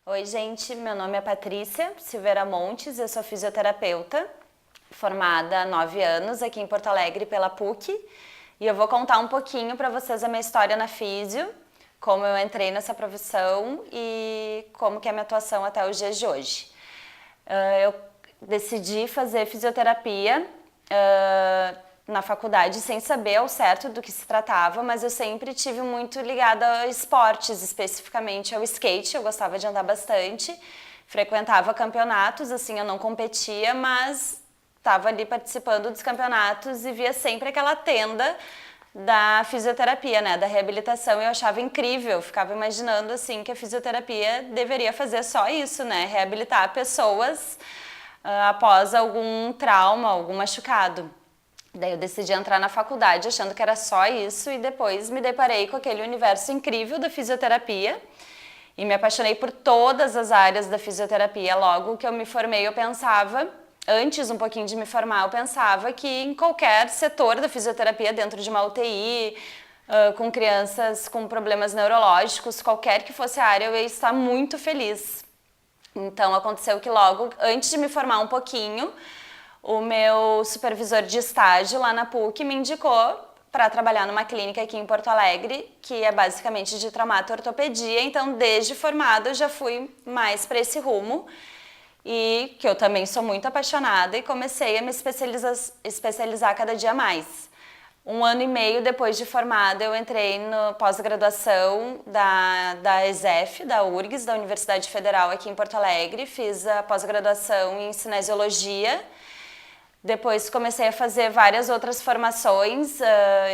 Oi, gente, meu nome é Patrícia Silveira Montes, eu sou fisioterapeuta, formada há 9 anos aqui em Porto Alegre pela PUC, e eu vou contar um pouquinho para vocês a minha história na físio, como eu entrei nessa profissão e como que é a minha atuação até os dias de hoje. Eu decidi fazer fisioterapia na faculdade sem saber ao certo do que se tratava, mas eu sempre tive muito ligada a esportes, especificamente ao skate. Eu gostava de andar bastante, frequentava campeonatos, assim, eu não competia, mas estava ali participando dos campeonatos e via sempre aquela tenda da fisioterapia, né, da reabilitação, e eu achava incrível, ficava imaginando assim que a fisioterapia deveria fazer só isso, né, reabilitar pessoas após algum trauma, algum machucado. Daí eu decidi entrar na faculdade achando que era só isso e depois me deparei com aquele universo incrível da fisioterapia e me apaixonei por todas as áreas da fisioterapia. Logo que eu me formei, eu pensava, antes um pouquinho de me formar, eu pensava que em qualquer setor da fisioterapia, dentro de uma UTI, com crianças com problemas neurológicos, qualquer que fosse a área, eu ia estar muito feliz. Então aconteceu que logo, antes de me formar um pouquinho, o meu supervisor de estágio lá na PUC me indicou para trabalhar numa clínica aqui em Porto Alegre, que é basicamente de traumato-ortopedia. Então, desde formada, eu já fui mais para esse rumo e que eu também sou muito apaixonada e comecei a me especializar cada dia mais. 1 ano e meio depois de formada, eu entrei na pós-graduação da ESEF, da URGS, da Universidade Federal aqui em Porto Alegre. Fiz a pós-graduação em cinesiologia. Depois comecei a fazer várias outras formações,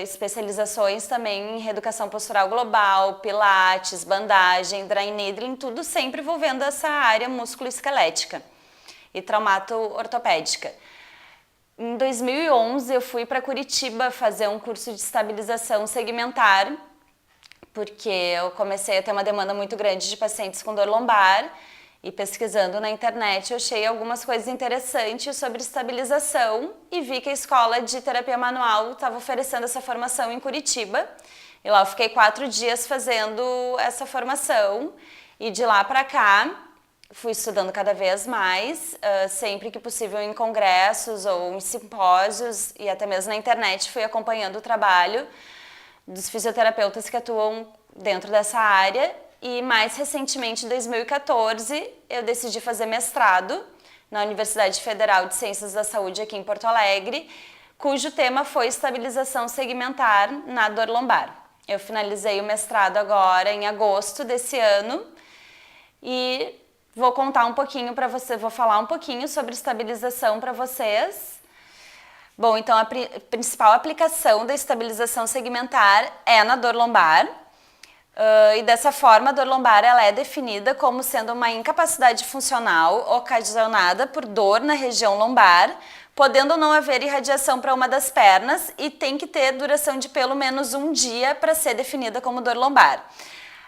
especializações também em reeducação postural global, pilates, bandagem, dry needling, tudo sempre envolvendo essa área músculo-esquelética e traumato-ortopédica. Em 2011 eu fui para Curitiba fazer um curso de estabilização segmentar, porque eu comecei a ter uma demanda muito grande de pacientes com dor lombar. E pesquisando na internet eu achei algumas coisas interessantes sobre estabilização e vi que a escola de terapia manual estava oferecendo essa formação em Curitiba. E lá eu fiquei 4 dias fazendo essa formação e de lá para cá fui estudando cada vez mais, sempre que possível em congressos ou em simpósios e até mesmo na internet fui acompanhando o trabalho dos fisioterapeutas que atuam dentro dessa área. E mais recentemente, em 2014, eu decidi fazer mestrado na Universidade Federal de Ciências da Saúde aqui em Porto Alegre, cujo tema foi estabilização segmentar na dor lombar. Eu finalizei o mestrado agora em agosto desse ano e vou contar um pouquinho para você, vou falar um pouquinho sobre estabilização para vocês. Bom, então a principal aplicação da estabilização segmentar é na dor lombar. E dessa forma, a dor lombar ela é definida como sendo uma incapacidade funcional ocasionada por dor na região lombar, podendo não haver irradiação para uma das pernas e tem que ter duração de pelo menos 1 dia para ser definida como dor lombar.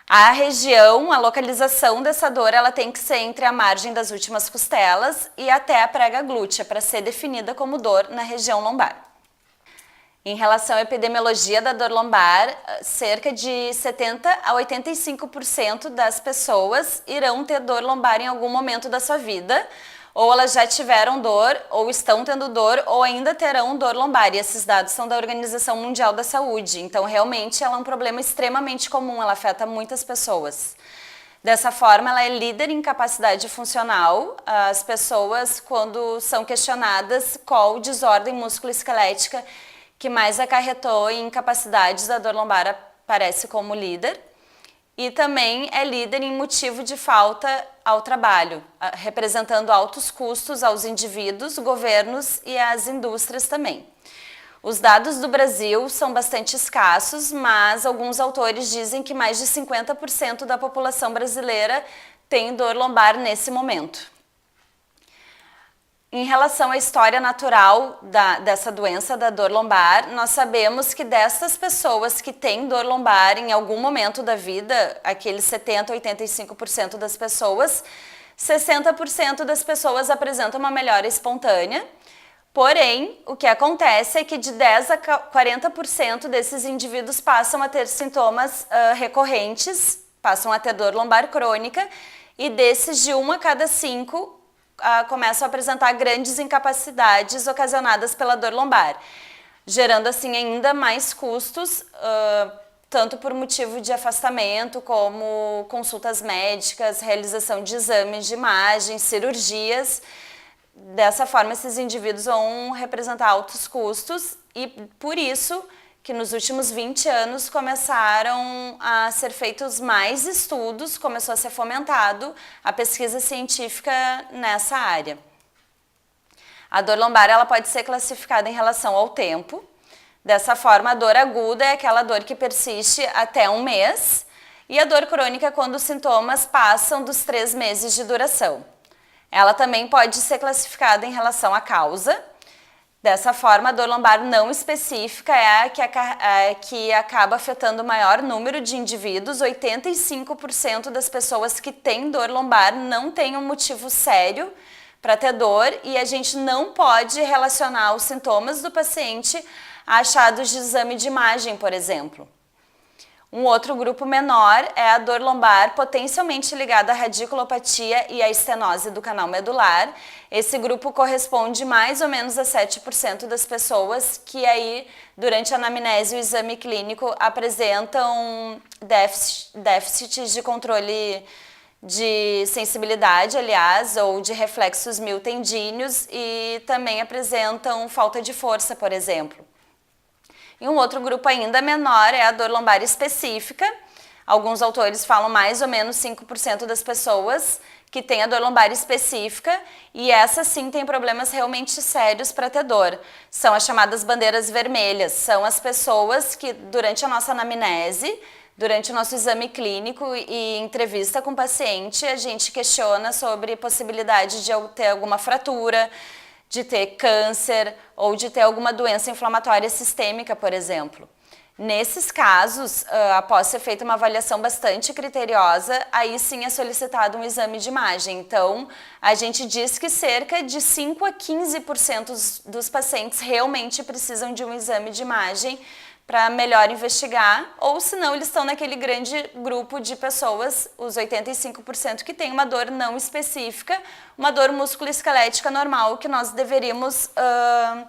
A região, a localização dessa dor, ela tem que ser entre a margem das últimas costelas e até a prega glútea para ser definida como dor na região lombar. Em relação à epidemiologia da dor lombar, cerca de 70 a 85% das pessoas irão ter dor lombar em algum momento da sua vida, ou elas já tiveram dor, ou estão tendo dor, ou ainda terão dor lombar. E esses dados são da Organização Mundial da Saúde. Então, realmente, ela é um problema extremamente comum, ela afeta muitas pessoas. Dessa forma, ela é líder em capacidade funcional. As pessoas, quando são questionadas qual desordem musculoesquelética que mais acarretou em incapacidades da dor lombar, aparece como líder. E também é líder em motivo de falta ao trabalho, representando altos custos aos indivíduos, governos e às indústrias também. Os dados do Brasil são bastante escassos, mas alguns autores dizem que mais de 50% da população brasileira tem dor lombar nesse momento. Em relação à história natural dessa doença da dor lombar, nós sabemos que dessas pessoas que têm dor lombar em algum momento da vida, aqueles 70, 85% das pessoas, 60% das pessoas apresentam uma melhora espontânea. Porém, o que acontece é que de 10 a 40% desses indivíduos passam a ter sintomas recorrentes, passam a ter dor lombar crônica e desses de 1 a cada 5 começam a apresentar grandes incapacidades ocasionadas pela dor lombar, gerando assim ainda mais custos, tanto por motivo de afastamento, como consultas médicas, realização de exames de imagem, cirurgias. Dessa forma, esses indivíduos vão representar altos custos e por isso que nos últimos 20 anos começaram a ser feitos mais estudos, começou a ser fomentado a pesquisa científica nessa área. A dor lombar ela pode ser classificada em relação ao tempo. Dessa forma, a dor aguda é aquela dor que persiste até 1 mês e a dor crônica é quando os sintomas passam dos 3 meses de duração. Ela também pode ser classificada em relação à causa. Dessa forma, a dor lombar não específica é a que acaba afetando o maior número de indivíduos. 85% das pessoas que têm dor lombar não têm um motivo sério para ter dor e a gente não pode relacionar os sintomas do paciente a achados de exame de imagem, por exemplo. Um outro grupo menor é a dor lombar potencialmente ligada à radiculopatia e à estenose do canal medular. Esse grupo corresponde mais ou menos a 7% das pessoas que aí, durante a anamnese e o exame clínico, apresentam déficits de controle de sensibilidade, aliás, ou de reflexos miotendíneos e também apresentam falta de força, por exemplo. E um outro grupo ainda menor é a dor lombar específica. Alguns autores falam mais ou menos 5% das pessoas que têm a dor lombar específica e essa sim tem problemas realmente sérios para ter dor. São as chamadas bandeiras vermelhas, são as pessoas que durante a nossa anamnese, durante o nosso exame clínico e entrevista com o paciente, a gente questiona sobre possibilidade de ter alguma fratura, de ter câncer ou de ter alguma doença inflamatória sistêmica, por exemplo. Nesses casos, após ser feita uma avaliação bastante criteriosa, aí sim é solicitado um exame de imagem. Então, a gente diz que cerca de 5 a 15% dos pacientes realmente precisam de um exame de imagem para melhor investigar, ou senão eles estão naquele grande grupo de pessoas, os 85% que tem uma dor não específica, uma dor musculoesquelética normal que nós deveríamos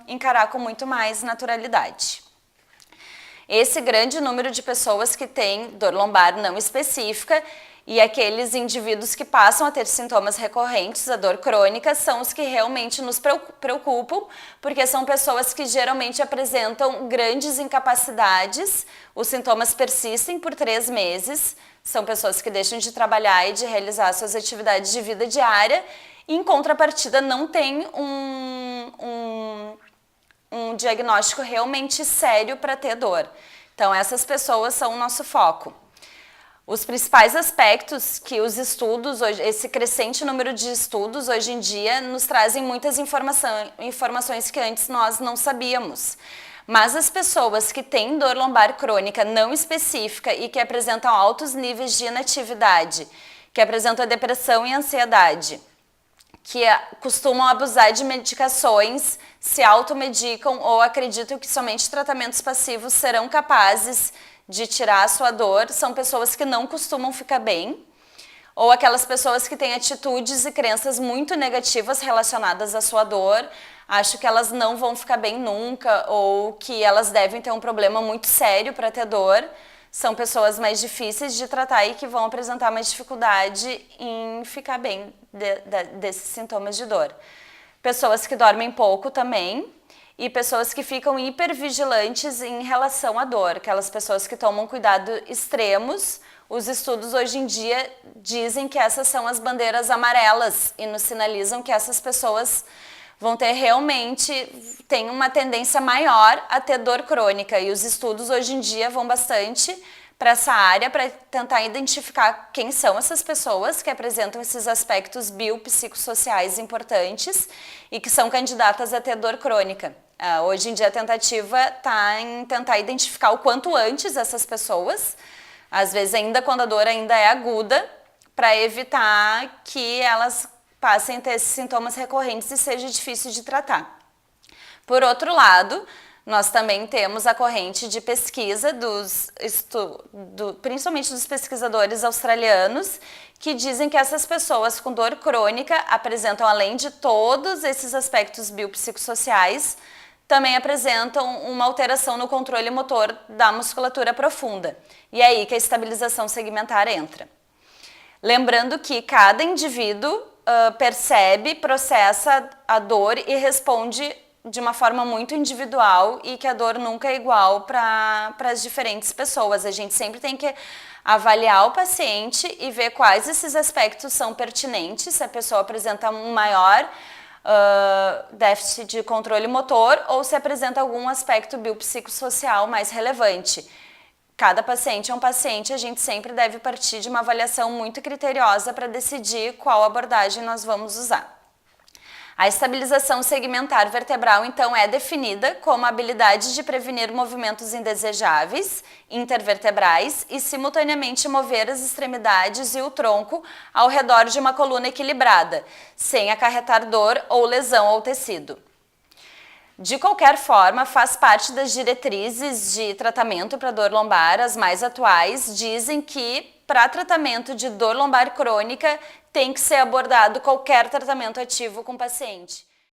encarar com muito mais naturalidade. Esse grande número de pessoas que têm dor lombar não específica e aqueles indivíduos que passam a ter sintomas recorrentes, a dor crônica, são os que realmente nos preocupam, porque são pessoas que geralmente apresentam grandes incapacidades, os sintomas persistem por 3 meses, são pessoas que deixam de trabalhar e de realizar suas atividades de vida diária, e em contrapartida não tem um diagnóstico realmente sério para ter dor. Então essas pessoas são o nosso foco. Os principais aspectos que os estudos, esse crescente número de estudos hoje em dia nos trazem muitas informações que antes nós não sabíamos. Mas as pessoas que têm dor lombar crônica não específica e que apresentam altos níveis de inatividade, que apresentam depressão e ansiedade, que costumam abusar de medicações, se automedicam ou acreditam que somente tratamentos passivos serão capazes de tirar a sua dor, são pessoas que não costumam ficar bem, ou aquelas pessoas que têm atitudes e crenças muito negativas relacionadas à sua dor, acham que elas não vão ficar bem nunca, ou que elas devem ter um problema muito sério para ter dor, são pessoas mais difíceis de tratar e que vão apresentar mais dificuldade em ficar bem desses sintomas de dor. Pessoas que dormem pouco também, e pessoas que ficam hipervigilantes em relação à dor, aquelas pessoas que tomam cuidado extremos. Os estudos hoje em dia dizem que essas são as bandeiras amarelas e nos sinalizam que essas pessoas vão ter têm uma tendência maior a ter dor crônica, e os estudos hoje em dia vão bastante para essa área para tentar identificar quem são essas pessoas que apresentam esses aspectos biopsicossociais importantes e que são candidatas a ter dor crônica. Hoje em dia a tentativa está em tentar identificar o quanto antes essas pessoas, às vezes ainda quando a dor ainda é aguda, para evitar que elas passem a ter esses sintomas recorrentes e seja difícil de tratar. Por outro lado, nós também temos a corrente de pesquisa principalmente dos pesquisadores australianos, que dizem que essas pessoas com dor crônica apresentam, além de todos esses aspectos biopsicossociais, também apresentam uma alteração no controle motor da musculatura profunda. E é aí que a estabilização segmentar entra. Lembrando que cada indivíduo percebe, processa a dor e responde de uma forma muito individual e que a dor nunca é igual para as diferentes pessoas. A gente sempre tem que avaliar o paciente e ver quais esses aspectos são pertinentes, se a pessoa apresenta um maior déficit de controle motor ou se apresenta algum aspecto biopsicossocial mais relevante. Cada paciente é um paciente, a gente sempre deve partir de uma avaliação muito criteriosa para decidir qual abordagem nós vamos usar. A estabilização segmentar vertebral, então, é definida como a habilidade de prevenir movimentos indesejáveis, intervertebrais e simultaneamente mover as extremidades e o tronco ao redor de uma coluna equilibrada, sem acarretar dor ou lesão ao tecido. De qualquer forma, faz parte das diretrizes de tratamento para dor lombar, as mais atuais dizem que para tratamento de dor lombar crônica tem que ser abordado qualquer tratamento ativo com o paciente.